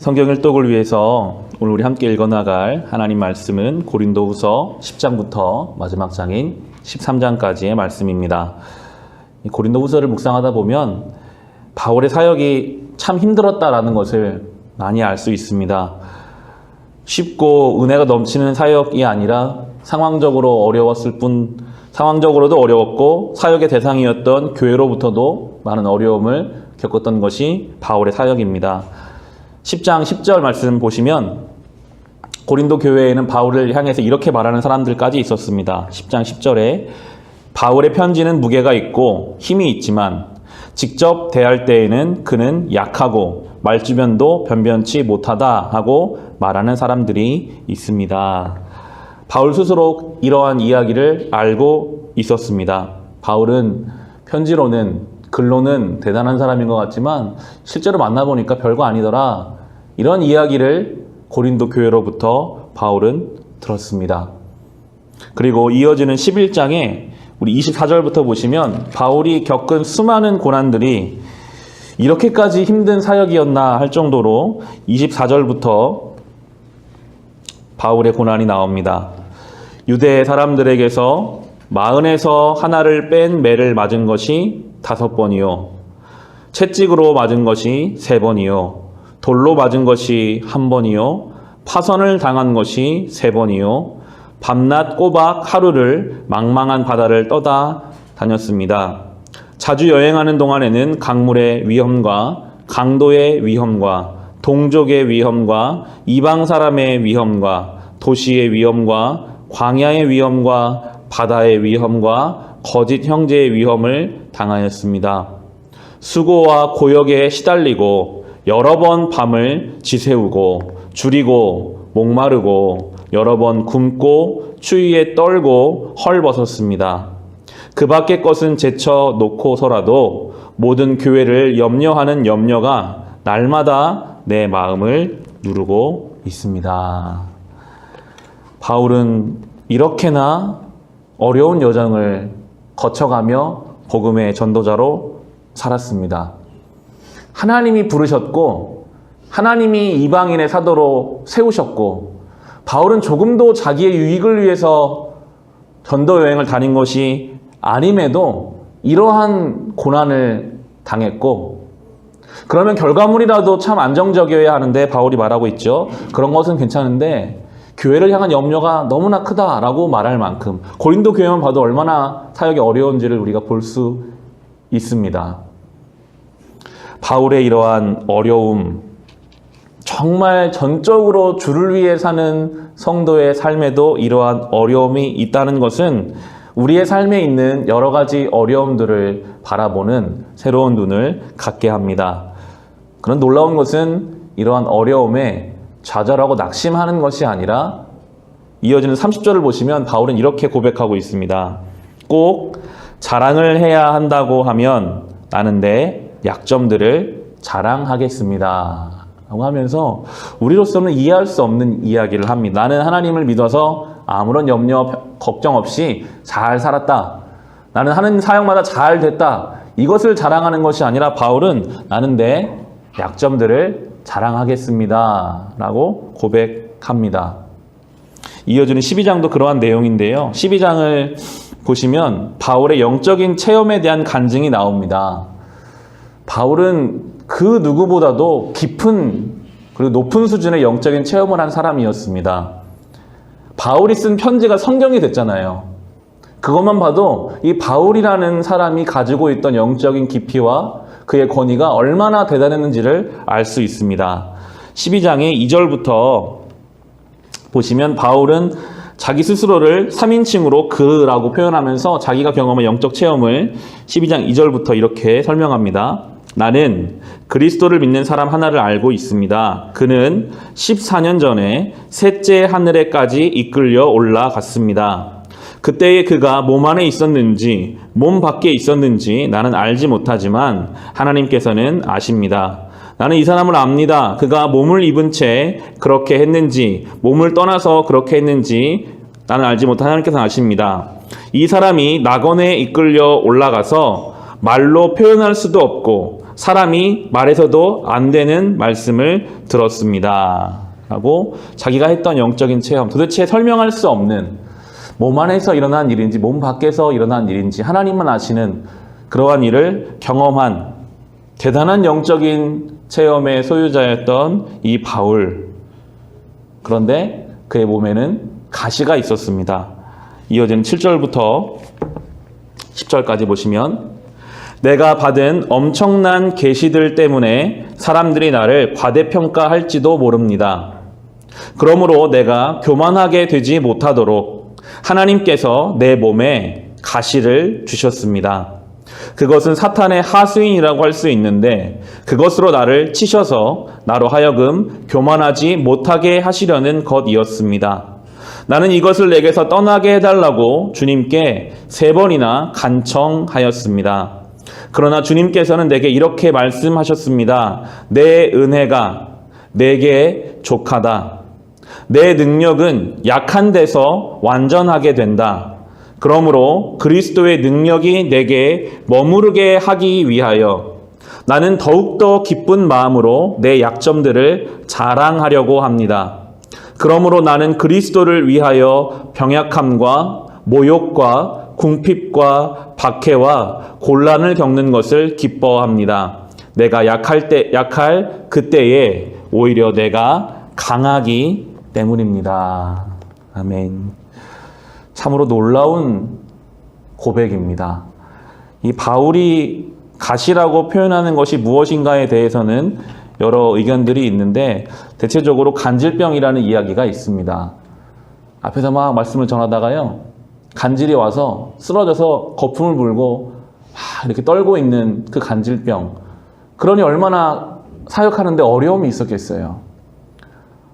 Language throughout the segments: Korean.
성경 일독을 위해서 오늘 우리 함께 읽어나갈 하나님 말씀은 고린도후서 10장부터 마지막 장인 13장까지의 말씀입니다. 고린도후서를 묵상하다 보면 바울의 사역이 참 힘들었다라는 것을 많이 알 수 있습니다. 쉽고 은혜가 넘치는 사역이 아니라 상황적으로도 어려웠고 사역의 대상이었던 교회로부터도 많은 어려움을 겪었던 것이 바울의 사역입니다. 10장 10절 말씀 보시면 고린도 교회에는 바울을 향해서 이렇게 말하는 사람들까지 있었습니다. 10장 10절에 바울의 편지는 무게가 있고 힘이 있지만 직접 대할 때에는 그는 약하고 말주변도 변변치 못하다 하고 말하는 사람들이 있습니다. 바울 스스로 이러한 이야기를 알고 있었습니다. 바울은 글로는 대단한 사람인 것 같지만 실제로 만나보니까 별거 아니더라. 이런 이야기를 고린도 교회로부터 바울은 들었습니다. 그리고 이어지는 11장에 우리 24절부터 보시면 바울이 겪은 수많은 고난들이 이렇게까지 힘든 사역이었나 할 정도로 24절부터 바울의 고난이 나옵니다. 유대 사람들에게서 마흔에서 하나를 뺀 매를 맞은 것이 5번이요. 채찍으로 맞은 것이 3번이요. 돌로 맞은 것이 1번이요. 파선을 당한 것이 3번이요. 밤낮 꼬박 하루를 망망한 바다를 떠다 다녔습니다. 자주 여행하는 동안에는 강물의 위험과 강도의 위험과 동족의 위험과 이방 사람의 위험과 도시의 위험과 광야의 위험과 바다의 위험과 거짓 형제의 위험을 당하였습니다. 수고와 고역에 시달리고 여러 번 밤을 지새우고 줄이고 목마르고 여러 번 굶고 추위에 떨고 헐벗었습니다. 그 밖의 것은 제쳐 놓고서라도 모든 교회를 염려하는 염려가 날마다 내 마음을 누르고 있습니다. 바울은 이렇게나 어려운 여정을 거쳐가며 복음의 전도자로 살았습니다. 하나님이 부르셨고 하나님이 이방인의 사도로 세우셨고 바울은 조금도 자기의 유익을 위해서 전도 여행을 다닌 것이 아님에도 이러한 고난을 당했고 그러면 결과물이라도 참 안정적이어야 하는데 바울이 말하고 있죠. 그런 것은 괜찮은데 교회를 향한 염려가 너무나 크다라고 말할 만큼 고린도 교회만 봐도 얼마나 사역이 어려운지를 우리가 볼 수 있습니다. 바울의 이러한 어려움, 정말 전적으로 주를 위해 사는 성도의 삶에도 이러한 어려움이 있다는 것은 우리의 삶에 있는 여러 가지 어려움들을 바라보는 새로운 눈을 갖게 합니다. 그런 놀라운 것은 이러한 어려움에 좌절하고 낙심하는 것이 아니라 이어지는 30절을 보시면 바울은 이렇게 고백하고 있습니다. 꼭 자랑을 해야 한다고 하면 나는 내 약점들을 자랑하겠습니다. 라고 하면서 우리로서는 이해할 수 없는 이야기를 합니다. 나는 하나님을 믿어서 아무런 염려, 걱정 없이 잘 살았다. 나는 하는 사역마다 잘 됐다. 이것을 자랑하는 것이 아니라 바울은 나는 내 약점들을 자랑하겠습니다. 라고 고백합니다. 이어지는 12장도 그러한 내용인데요. 12장을 보시면 바울의 영적인 체험에 대한 간증이 나옵니다. 바울은 그 누구보다도 깊은 그리고 높은 수준의 영적인 체험을 한 사람이었습니다. 바울이 쓴 편지가 성경이 됐잖아요. 그것만 봐도 이 바울이라는 사람이 가지고 있던 영적인 깊이와 그의 권위가 얼마나 대단했는지를 알 수 있습니다. 12장의 2절부터 보시면 바울은 자기 스스로를 3인칭으로 그라고 표현하면서 자기가 경험한 영적 체험을 12장 2절부터 이렇게 설명합니다. 나는 그리스도를 믿는 사람 하나를 알고 있습니다. 그는 14년 전에 셋째 하늘에까지 이끌려 올라갔습니다. 그때에 그가 몸 안에 있었는지 몸 밖에 있었는지 나는 알지 못하지만 하나님께서는 아십니다. 나는 이 사람을 압니다. 그가 몸을 입은 채 그렇게 했는지 몸을 떠나서 그렇게 했는지 나는 알지 못한 하나님께서는 아십니다. 이 사람이 낙원에 이끌려 올라가서 말로 표현할 수도 없고 사람이 말해서도 안 되는 말씀을 들었습니다. 라고 자기가 했던 영적인 체험, 도대체 설명할 수 없는 몸 안에서 일어난 일인지 몸 밖에서 일어난 일인지 하나님만 아시는 그러한 일을 경험한 대단한 영적인 체험의 소유자였던 이 바울. 그런데 그의 몸에는 가시가 있었습니다. 이어지는 7절부터 10절까지 보시면 내가 받은 엄청난 계시들 때문에 사람들이 나를 과대평가할지도 모릅니다. 그러므로 내가 교만하게 되지 못하도록 하나님께서 내 몸에 가시를 주셨습니다. 그것은 사탄의 하수인이라고 할 수 있는데 그것으로 나를 치셔서 나로 하여금 교만하지 못하게 하시려는 것이었습니다. 나는 이것을 내게서 떠나게 해달라고 주님께 3번이나 간청하였습니다. 그러나 주님께서는 내게 이렇게 말씀하셨습니다. 내 은혜가 내게 족하다. 내 능력은 약한 데서 완전하게 된다. 그러므로 그리스도의 능력이 내게 머무르게 하기 위하여 나는 더욱더 기쁜 마음으로 내 약점들을 자랑하려고 합니다. 그러므로 나는 그리스도를 위하여 병약함과 모욕과 궁핍과 박해와 곤란을 겪는 것을 기뻐합니다. 내가 약할 그때에 오히려 내가 강하기 때문입니다. 아멘. 참으로 놀라운 고백입니다. 이 바울이 가시라고 표현하는 것이 무엇인가에 대해서는 여러 의견들이 있는데 대체적으로 간질병이라는 이야기가 있습니다. 앞에서 막 말씀을 전하다가요, 간질이 와서 쓰러져서 거품을 불고 막 이렇게 떨고 있는 그 간질병. 그러니 얼마나 사역하는데 어려움이 있었겠어요.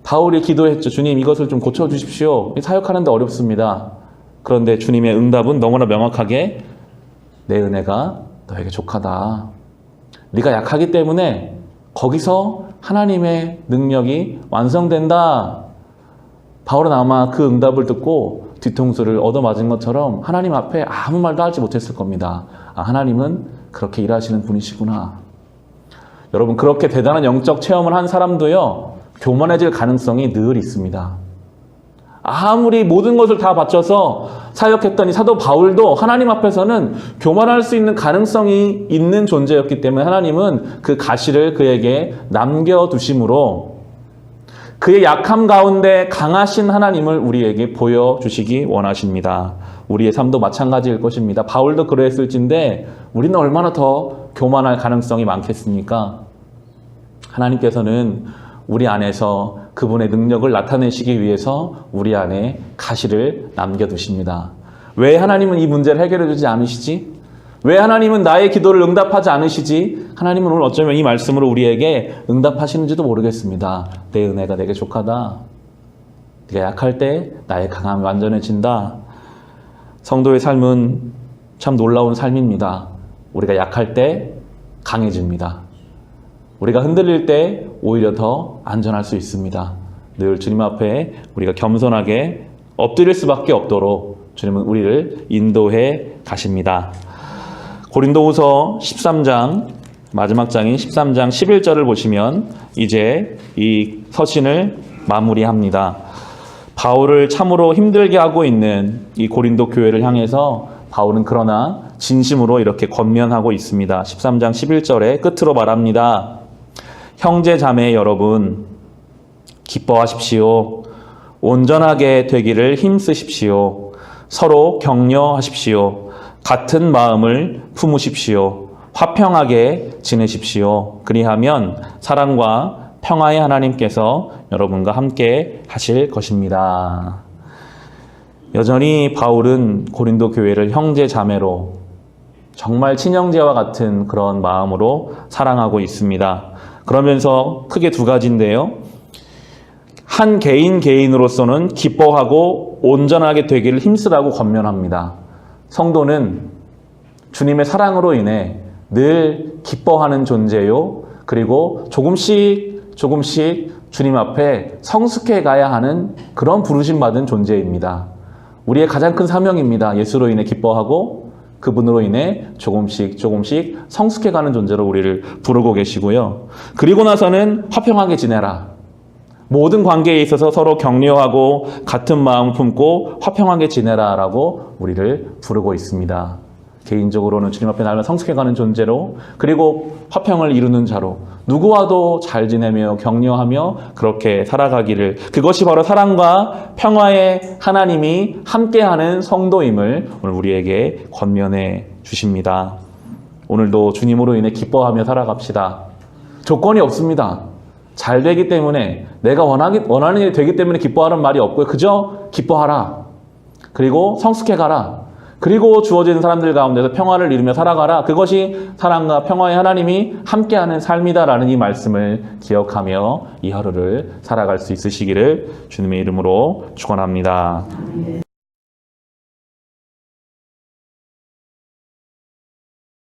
바울이 기도했죠. 주님, 이것을 좀 고쳐주십시오. 사역하는데 어렵습니다. 그런데 주님의 응답은 너무나 명확하게 내 은혜가 너에게 족하다. 네가 약하기 때문에 거기서 하나님의 능력이 완성된다. 바울은 아마 그 응답을 듣고 뒤통수를 얻어맞은 것처럼 하나님 앞에 아무 말도 하지 못했을 겁니다. 아, 하나님은 그렇게 일하시는 분이시구나. 여러분, 그렇게 대단한 영적 체험을 한 사람도요, 교만해질 가능성이 늘 있습니다. 아무리 모든 것을 다 바쳐서 사역했던 이 사도 바울도 하나님 앞에서는 교만할 수 있는 가능성이 있는 존재였기 때문에 하나님은 그 가시를 그에게 남겨두심으로 그의 약함 가운데 강하신 하나님을 우리에게 보여주시기 원하십니다. 우리의 삶도 마찬가지일 것입니다. 바울도 그랬을진데 우리는 얼마나 더 교만할 가능성이 많겠습니까? 하나님께서는 우리 안에서 그분의 능력을 나타내시기 위해서 우리 안에 가시를 남겨두십니다. 왜 하나님은 이 문제를 해결해 주지 않으시지? 왜 하나님은 나의 기도를 응답하지 않으시지? 하나님은 오늘 어쩌면 이 말씀으로 우리에게 응답하시는지도 모르겠습니다. 내 은혜가 내게 족하다. 네가 약할 때 나의 강함이 완전해진다. 성도의 삶은 참 놀라운 삶입니다. 우리가 약할 때 강해집니다. 우리가 흔들릴 때 오히려 더 안전할 수 있습니다. 늘 주님 앞에 우리가 겸손하게 엎드릴 수밖에 없도록 주님은 우리를 인도해 가십니다. 고린도후서 13장, 마지막 장인 13장 11절을 보시면 이제 이 서신을 마무리합니다. 바울을 참으로 힘들게 하고 있는 이 고린도 교회를 향해서 바울은 그러나 진심으로 이렇게 권면하고 있습니다. 13장 11절에 끝으로 말합니다. 형제 자매 여러분, 기뻐하십시오. 온전하게 되기를 힘쓰십시오. 서로 격려하십시오. 같은 마음을 품으십시오. 화평하게 지내십시오. 그리하면 사랑과 평화의 하나님께서 여러분과 함께 하실 것입니다. 여전히 바울은 고린도 교회를 형제 자매로 정말 친형제와 같은 그런 마음으로 사랑하고 있습니다. 그러면서 크게 두 가지인데요. 한 개인으로서는 기뻐하고 온전하게 되기를 힘쓰라고 권면합니다. 성도는 주님의 사랑으로 인해 늘 기뻐하는 존재요. 그리고 조금씩 주님 앞에 성숙해 가야 하는 그런 부르심 받은 존재입니다. 우리의 가장 큰 사명입니다. 예수로 인해 기뻐하고 그분으로 인해 조금씩 성숙해가는 존재로 우리를 부르고 계시고요. 그리고 나서는 화평하게 지내라. 모든 관계에 있어서 서로 격려하고 같은 마음 품고 화평하게 지내라라고 우리를 부르고 있습니다. 개인적으로는 주님 앞에 날마다 성숙해가는 존재로, 그리고 화평을 이루는 자로 누구와도 잘 지내며 격려하며 그렇게 살아가기를, 그것이 바로 사랑과 평화의 하나님이 함께하는 성도임을 오늘 우리에게 권면해 주십니다. 오늘도 주님으로 인해 기뻐하며 살아갑시다. 조건이 없습니다. 잘 되기 때문에, 내가 원하는 일이 되기 때문에 기뻐하는 말이 없고요. 그저 기뻐하라. 그리고 성숙해가라. 그리고 주어진 사람들 가운데서 평화를 이루며 살아가라. 그것이 사랑과 평화의 하나님이 함께하는 삶이다라는 이 말씀을 기억하며 이 하루를 살아갈 수 있으시기를 주님의 이름으로 축원합니다.